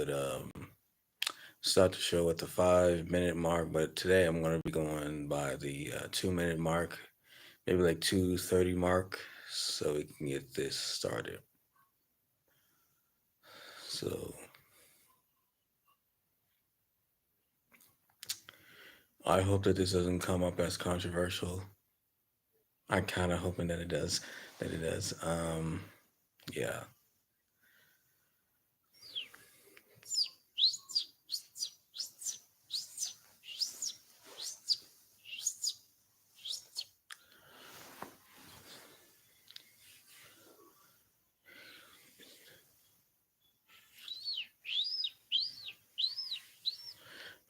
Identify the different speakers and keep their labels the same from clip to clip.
Speaker 1: would start the show at the 5 minute mark, but today I'm going to be going by the 2 minute mark, maybe like 2:30 mark, so we can get this started. So I hope that this doesn't come up as controversial. I'm kind of hoping that it does. That it does. Yeah.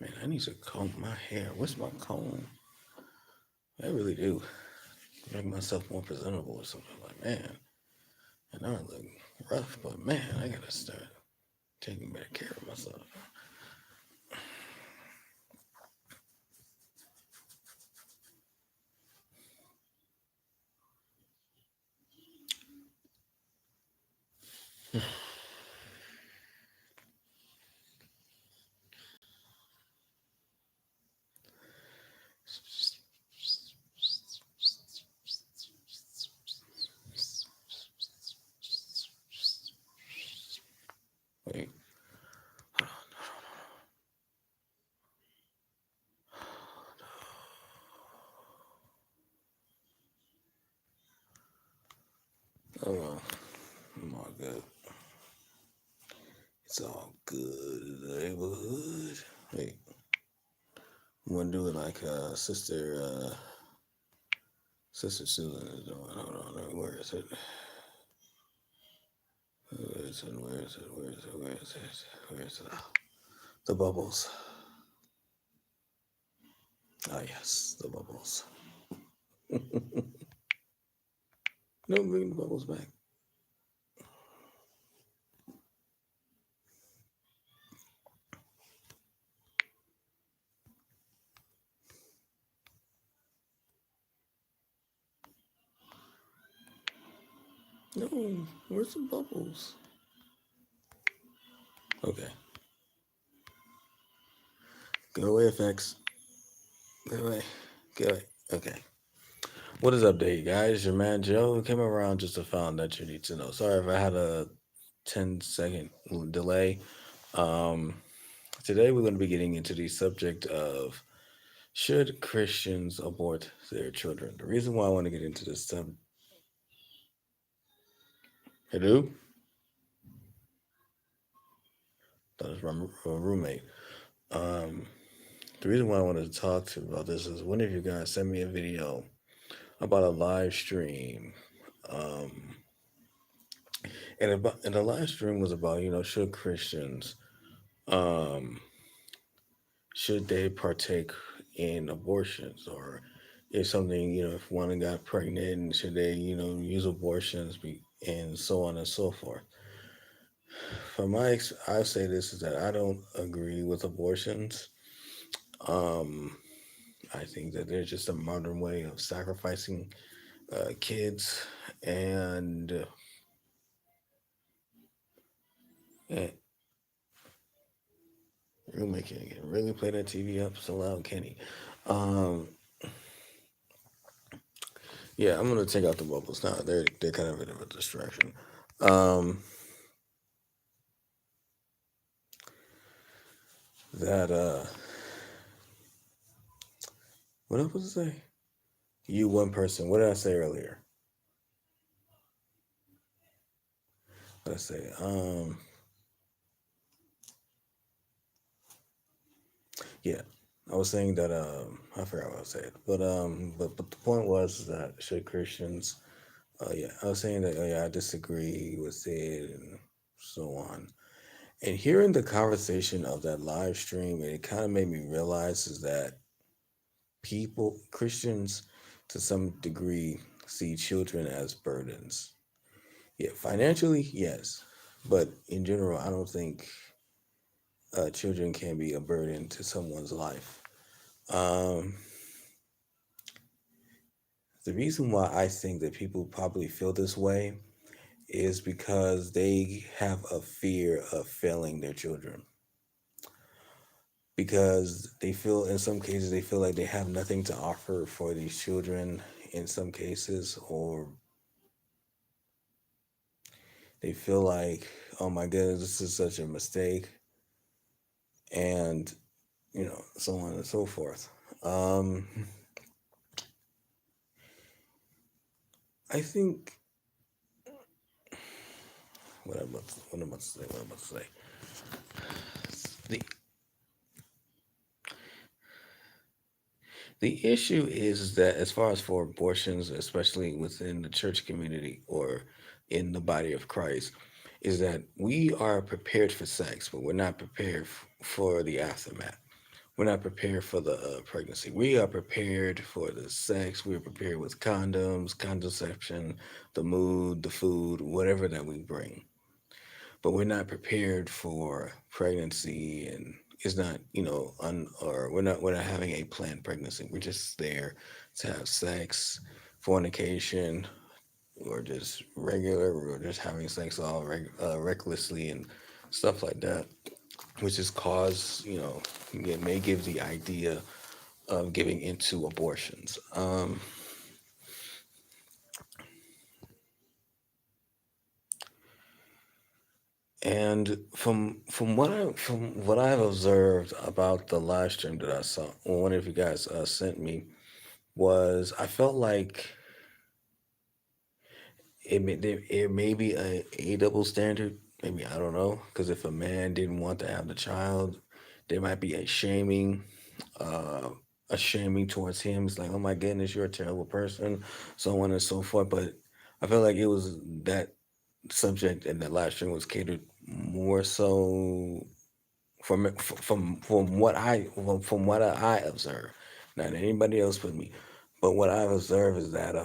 Speaker 1: Man, I need to comb my hair. What's my comb? I really do. Make myself more presentable or something. Like, man, and I look rough, but man, I gotta start taking better care of myself. Wait. Oh well. I'm all good. It's all good in the neighborhood. Wait. I'm gonna do it like Sister Susan is doing. Hold on, where is it? Where is it? Where is it? Where is it? Where is it? Where is it? Oh, the bubbles. Ah, yes, the bubbles. No, bring the bubbles back. No, where's the bubbles? Okay, go away, effects. Go away. Go away. Okay. What is up, day guys? Your man Joe came around just to find that you need to know. Sorry if I had a 10-second delay. Um, Today we're going to be getting into the subject of should Christians abort their children. The reason why I want to get into this hello, that was my roommate. Um, the reason why I wanted to talk to you about this is one of you guys sent me a video about a live stream. Um, and the live stream was about, should Christians, um, should they partake in abortions, or if something, if one got pregnant, should they, use abortions, and so on and so forth. I say this is that I don't agree with abortions. Um, I think that there's just a modern way of sacrificing kids, and uh, roommate can really play that TV up so loud, can he? Um, yeah, I'm gonna take out the bubbles now. They're kind of a bit of a distraction. Um, that what else was I say? You one person. What did I say earlier? What did I say? Yeah, I was saying that I forgot what I said, but the point was that should Christians, yeah, I was saying that, oh yeah, I disagree with it and so on. And hearing the conversation of that live stream, it kind of made me realize is that Christians, to some degree, see children as burdens. Yeah, financially, yes, but in general, I don't think children can be a burden to someone's life. Um, the reason why I think that people probably feel this way is because they have a fear of failing their children, because they feel, in some cases they feel like they have nothing to offer for these children in some cases, or they feel like, oh my goodness, this is such a mistake, and so on and so forth. um I think, what am I about to say, the the issue is that, as far as for abortions, especially within the church community or in the body of Christ, is that we are prepared for sex, but we're not prepared for the aftermath. We're not prepared for the pregnancy. We are prepared for the sex. We are prepared with condoms, contraception, the mood, the food, whatever that we bring. But we're not prepared for pregnancy, and it's not, or we're not having a planned pregnancy. We're just there to have sex, fornication, or just regular, or just having sex all recklessly and stuff like that, which is cause, it may give the idea of giving into abortions. And from what I've observed about the live stream that I saw, one of you guys sent me, was I felt like it may be a double standard. Maybe, I don't know, because if a man didn't want to have the child, there might be uh, a shaming towards him. It's like, oh my goodness, you're a terrible person, so on and so forth. But I feel like it was that subject and that live stream was catered more so from what I observe. Not anybody else but me, but what I've observed is that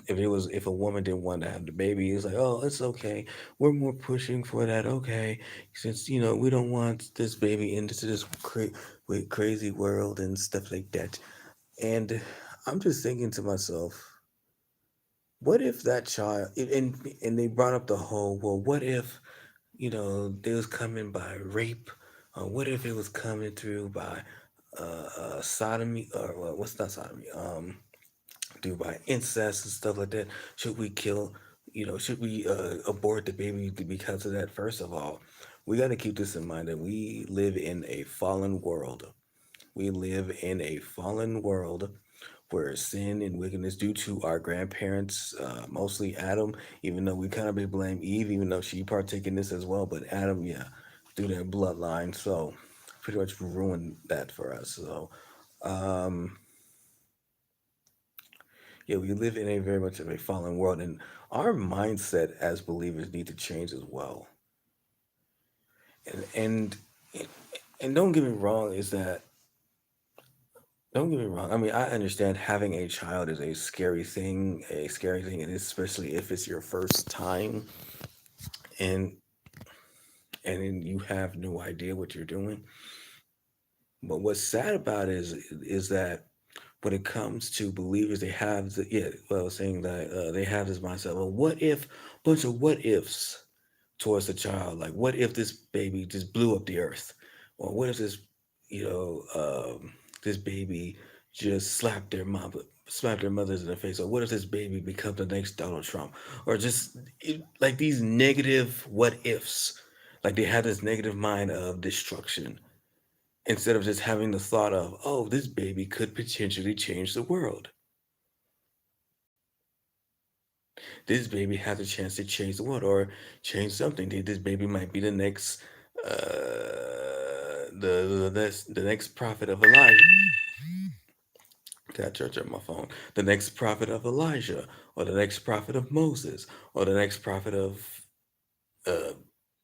Speaker 1: if a woman didn't want to have the baby, it's like, oh, it's okay. We're more pushing for that. Okay, since we don't want this baby into this crazy world and stuff like that. And I'm just thinking to myself, what if that child, and they brought up the whole, well, what if they was coming by rape, or what if it was coming through by sodomy, or, well, what's not sodomy, do by incest and stuff like that. Should we kill, should we abort the baby because of that? First of all, we got to keep this in mind, that we live in a fallen world. We live in a fallen world where sin and wickedness, due to our grandparents, mostly Adam, even though we kind of may blame Eve, even though she partake in this as well, but Adam, yeah, through their bloodline, so pretty much ruined that for us. So yeah, we live in a very much of a fallen world, and our mindset as believers need to change as well. And and don't get me wrong, is that don't get me wrong. I mean, I understand having a child is a scary thing, and especially if it's your first time, and then you have no idea what you're doing. But what's sad about it is that when it comes to believers, they have well, saying that they have this mindset. Well, what if, bunch of what ifs towards the child? Like, what if this baby just blew up the earth, or what if you know, this baby just slapped their mothers in the face, or what if this baby becomes the next Donald Trump, or just like these negative what ifs, like they have this negative mind of destruction, instead of just having the thought of, oh, this baby could potentially change the world. This baby has a chance to change the world, or change something. This baby might be the next, the next prophet of Elijah. Got church on my phone. The next prophet of Elijah, or the next prophet of Moses, or the next prophet of uh,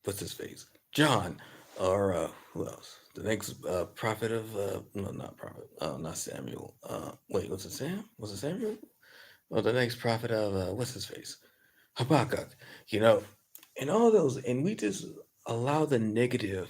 Speaker 1: what's his face, John, or who else? The next prophet of no, not prophet, not Samuel. Wait, was it Sam? Was it Samuel? Or the next prophet of what's his face, Habakkuk. You know, and all those, and we just allow the negative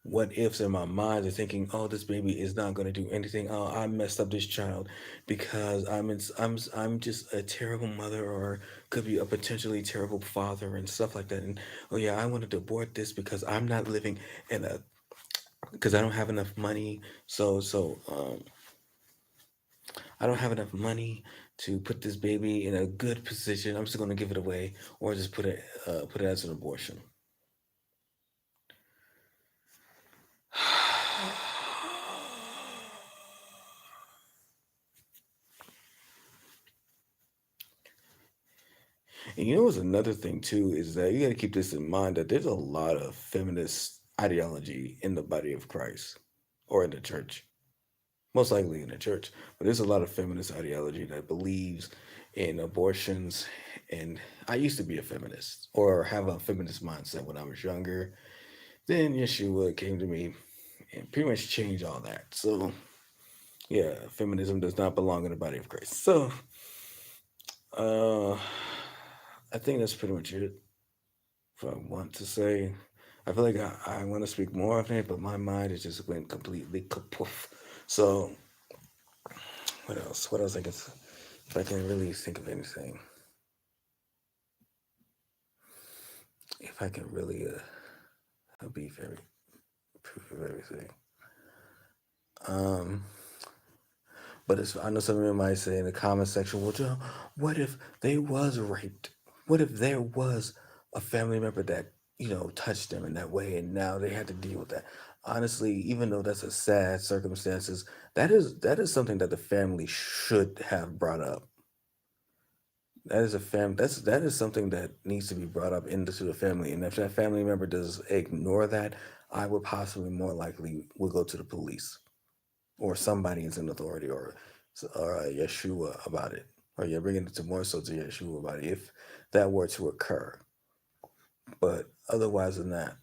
Speaker 1: what ifs in my mind are thinking, oh, this baby is not going to do anything. Oh, I messed up this child because I'm just a terrible mother, or could be a potentially terrible father and stuff like that. And oh yeah, I wanted to abort this because I'm not living in a because I don't have enough money. I don't have enough money to put this baby in a good position. I'm just going to give it away, or just put it as an abortion. And you know what's another thing too is that you got to keep this in mind that there's a lot of feminist ideology in the body of Christ or in the church, most likely in the church. But there's a lot of feminist ideology that believes in abortions. And I used to be a feminist or have a feminist mindset when I was younger. Then Yeshua came to me and pretty much changed all that. So yeah, feminism does not belong in the body of Christ. So uh, I think that's pretty much it. If I want to say. I feel like I want to speak more of it, but my mind is just went completely kapoof. So what else? What else? I guess if I can really think of anything, if I can really be very proof of everything. Um, but it's, I know some of you might say in the comment section, well, Joe, what if they was raped? What if there was a family member that, touched them in that way and now they had to deal with that? Honestly, even though that's a sad circumstances, that is something that the family should have brought up. That is a that is something that needs to be brought up into the family. And if that family member does ignore that, I would possibly more likely will go to the police or somebody is in authority or Yeshua about it, or you're bringing it to more so to Yeshua about it if that were to occur. But otherwise than that,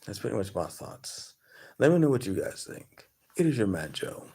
Speaker 1: that's pretty much my thoughts. Let me know what you guys think. It is your man Joe.